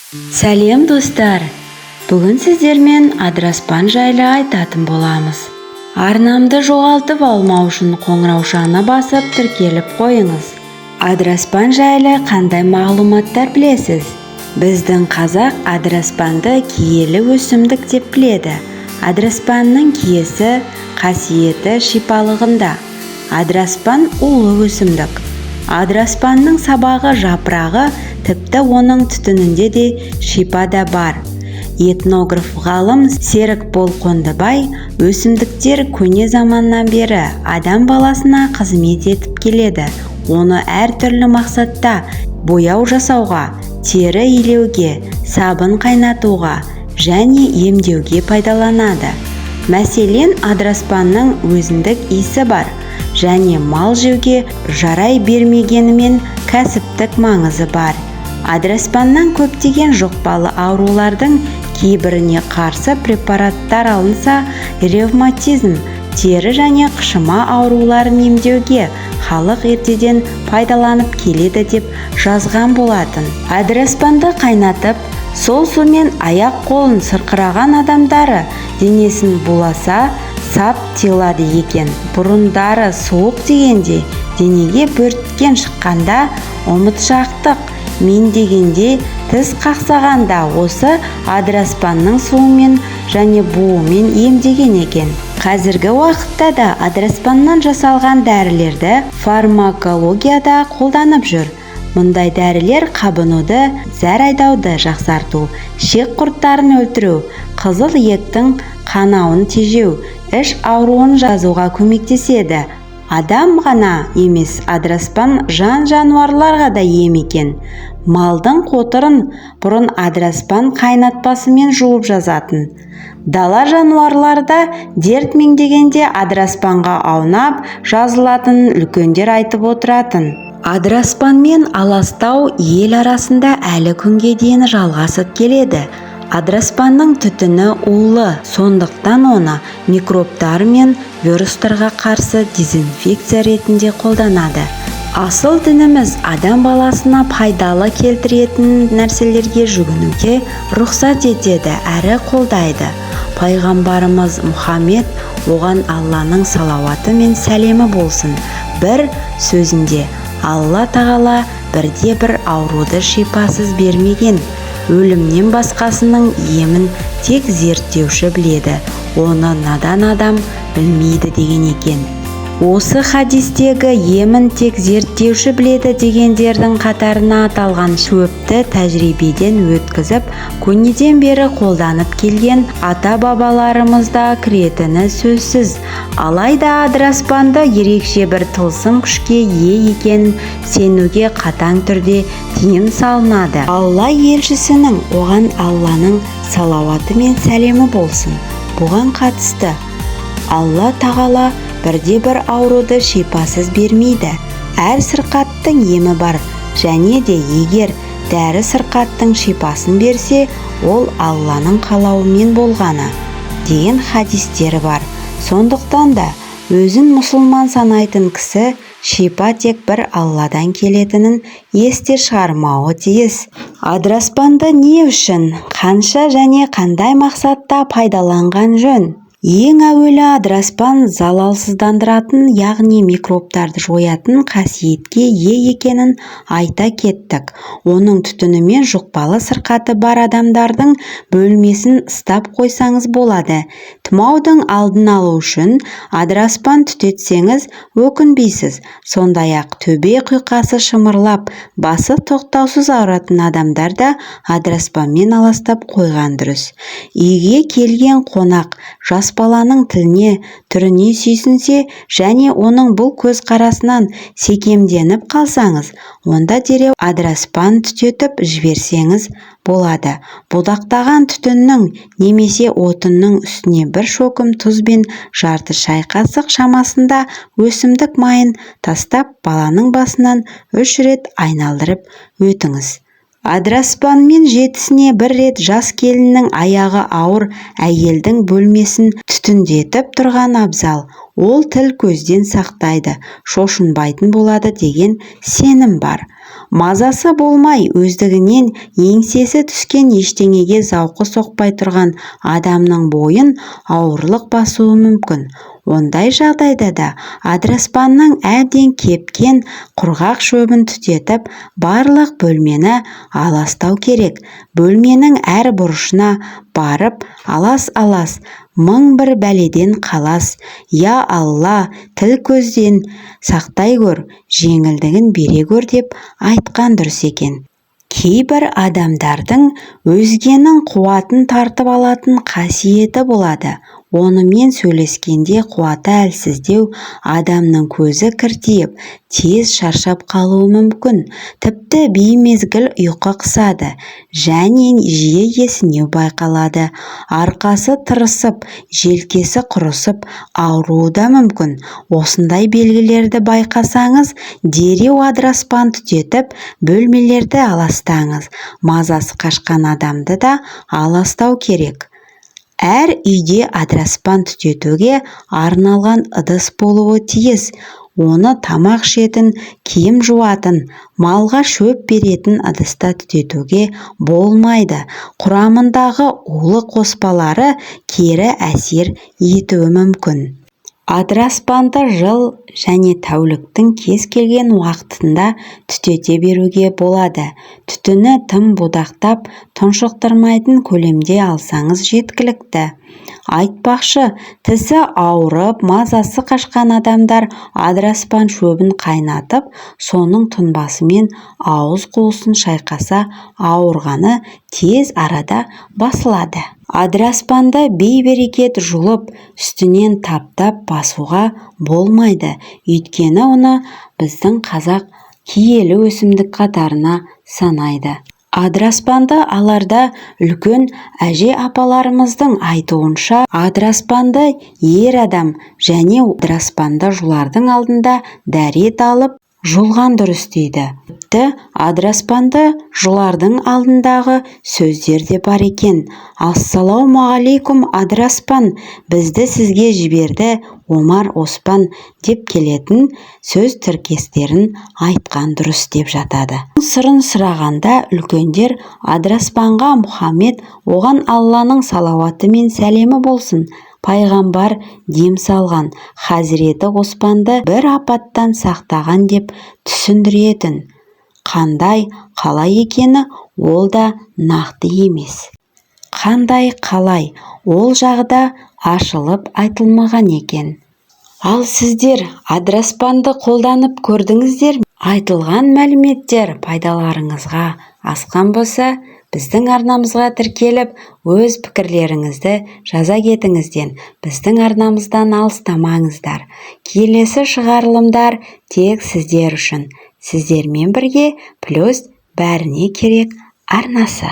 Сәлем достар! Бүгін сіздермен адыраспан жайлы айтатын боламыз. Арнамды жоғалтып алмау үшін қоңыраушаны басып тіркеліп қойыңыз. Адыраспан жайлы қандай мағлұматтар білесіз? Біздің қазақ адыраспанды киелі өсімдік деп біледі. Адыраспанның киесі, қасиеті шипалығында. Адыраспан улы өсімдік. Адыраспанның сабағы, жапырағы, тіпті оның түтінінде де шипа да бар. Этнограф ғалым Серікбол Қондыбай өсімдіктер көне заманнан бері адам баласына қызмет етіп келеді. Оны әртүрлі мақсатта бояу жасауға, тері илеуге, сабын қайнатуға және емдеуге пайдаланады. Мәселен, адыраспанның өзіндік иісі бар және мал жеуге жарай бермегенімен кәсіптік маңызы бар. Адыраспаннан көптеген жұқпалы аурулардың кейбіріне қарсы препараттар алынса, ревматизм, тері және қышыма ауруларын емдеуге халық ертеден пайдаланып келеді деп жазған болатын. Адыраспанды қайнатып, сол сумен аяқ-қолын сырқыраған адамдары денесін буласа, сап тиылады екен. Бұрындары суық дегенде, денеге бөрткен шыққанда, ұмытшақтық, мен дегенде тіс қақсағанда осы адыраспанның суымен және буымен емдеген екен. Қазіргі уақытта да адыраспаннан жасалған дәрілерді фармакологияда қолданып жүр. Мұндай дәрілер қабынуды, зәр айдауды жақсарту, шек құрттарын өлтіру, қызыл еттің қанауын тежеу, іш ауруын жазуға көмектеседі. Адам ғана емес, адыраспан жан-жануарларға да ем екен. Малдың қотырын бұрын адыраспан қайнатпасымен жуып жазатын. Дала жануарларда дерт меңдегенде адыраспанға аунап жазылатын үлкендер айтып отыратын. Адыраспанмен аластау ел арасында әлі күнге дейін жалғасып келеді. Адыраспанның түтіні улы, сондықтан оны микробтар мен вирустарға қарсы дезинфекция ретінде қолданады. Асыл дініміз адам баласына пайдалы келтіретін нәрселерге жүгінуге рұқсат етеді әрі қолдайды. Пайғамбарымыз Мұхаммед, оған Алланың салауаты мен сәлемі болсын, бір сөзінде Алла тағала бірде-бір ауруды шипасыз бермеген. Өлімнен басқасының емін тек зерттеуші біледі, оны надан адам білмейді деген екен. Осы хадистегі емін тек зерттеуші біледі дегендердің қатарына аталған шөпті тәжірибеден өткізіп, көнеден бері қолданып келген ата-бабаларымызда кіретіні сөзсіз. Алайда адыраспанды ерекше бір тылсым күшке ие екенін сенуге қатаң түрде тыйым салынады. Алла елшісінің, оған Алланың салауаты мен сәлемі болсын, бұған қатысты Алла тағала бірде-бір ауруды шипасыз бермейді. Әр сырқаттың емі бар, және де егер дәрі сырқаттың шипасын берсе, ол Алланың қалауымен болғаны деген хадистері бар. Сондықтан да өзін мұсылман санайтын кісі шипа тек бір Алладан келетінін есте шығармауы тиіс. Адыраспанды не үшін, қанша және қандай мақсатта пайдаланған жөн? Ең әуелі адыраспан залалсыздандыратын, яғни микробтарды жоятын қасиетке ие екенін айта кеттік. Оның түтінімен жұқпалы сырқаты бар адамдардың бөлмесін ыстап қойсаңыз болады. Тұмаудың алдын алу үшін адыраспан түтетсеңіз өкінбейсіз. Сондай-ақ төбе құйқасы шымырлап, басы тоқтаусыз ауыратын адамдар да адыраспанмен аластап қойған дұрыс. Үйге келген қонақ жас баланың тіліне, түріне сүйсінсе және оның бұл көзқарасынан секемденіп қалсаңыз, онда дереу адыраспан түтетіп жіберсеңіз болады. Будақтаған түтіннің немесе отынның үстіне бір шөкім тұз бен жарты шай қасық шамасында өсімдік майын тастап, баланың басынан 3 рет айналдырып өтіңіз. Адыраспанмен 7-сіне бір рет жас келіннің аяғы ауыр әйелдің бөлмесін түтіндетіп тұрған абзал. Ол тіл көзден сақтайды, шошынбайтын болады деген сенім бар. Мазасы болмай өздігінен еңсесі түскен ештеңеге зауқы соқпай тұрған адамның бойын ауырлық басуы мүмкін. Ондай жағдайда да адыраспанның әбден кепкен құрғақ шөбін түтетіп, барлық бөлмені аластау керек. Бөлменің әр бұрышына барып, алас-алас, мың бір бәледен қалас. Я Алла, тіл көзден сақтай көр, жеңілдігін бере көр деп айтқан дұрыс екен. Кейбір адамдардың өзгенің қуатын тартып алатын қасиеті болады. Онымен сөйлескенде қуаты әлсіздеу, адамның көзі кіртиіп, тез шаршап қалуы мүмкін. Тіпті беймезгіл ұйқы қысады, және жиі есінеу байқалады. Арқасы тырысып, желкесі құрысып, ауруы да мүмкін. Осындай белгілерді байқасаңыз, дереу адыраспан түтетіп, бөлмелерді аластаңыз. Мазасы қашқан адамды да аластау керек. Әр үйде адыраспан түтетуге арналған ыдыс болуы тиіс. Оны тамақ ішетін, киім жуатын, малға шөп беретін ыдыста түтетуге болмайды. Құрамындағы улы қоспалары кері әсер етуі мүмкін. Адыраспанды жыл және тәуліктің кез келген уақытында түтете беруге болады. Түтіні тым будақтап, тұншықтырмайтын көлемде алсаңыз жеткілікті. Айтпақшы, тісі ауырып, мазасы қашқан адамдар адыраспан шөбін қайнатып, соның тұнбасымен ауыз қуысын шайқаса, ауырғаны тез арада басылады. Адыраспанды бей-берекет жұлып, үстінен таптап басуға болмайды. Өйткені оны біздің қазақ киелі өсімдік қатарына санайды. Адыраспанды аларда үлкен әже апаларымыздың айтуынша, адыраспанды ер адам және адыраспанды жулардың алдында дәрет алып, жулған дұрыс дейді. Тіпті адыраспанды жулардың алдындағы сөздер де бар екен. Ассалаумағалейкум адыраспан, бізді сізге жіберді Омар Оспан деп келетін сөз тіркестерін айтқан дұрыс деп жатады. Сырын сұрағанда үлкендер адыраспанға Мұхаммед, оған Алланың салауаты мен сәлемі болсын, пайғамбар дем салған, Хазіреті Оспанды бір апаттан сақтаған деп түсіндіретін. Қандай, қалай екені ол да нақты емес. Қандай, қалай, ол жағда ашылып айтылмаған екен. Ал сіздер адыраспанды қолданып көрдіңіздер ме? Айтылған мәліметтер пайдаларыңызға асқан болса, біздің арнамызға тіркеліп, өз пікірлеріңізді жаза кетіңізден. Біздің арнамыздан алыстамаңыздар. Келесі шығарылымдар тек сіздер үшін. Сіздермен бірге плюс бәріне керек арнасы.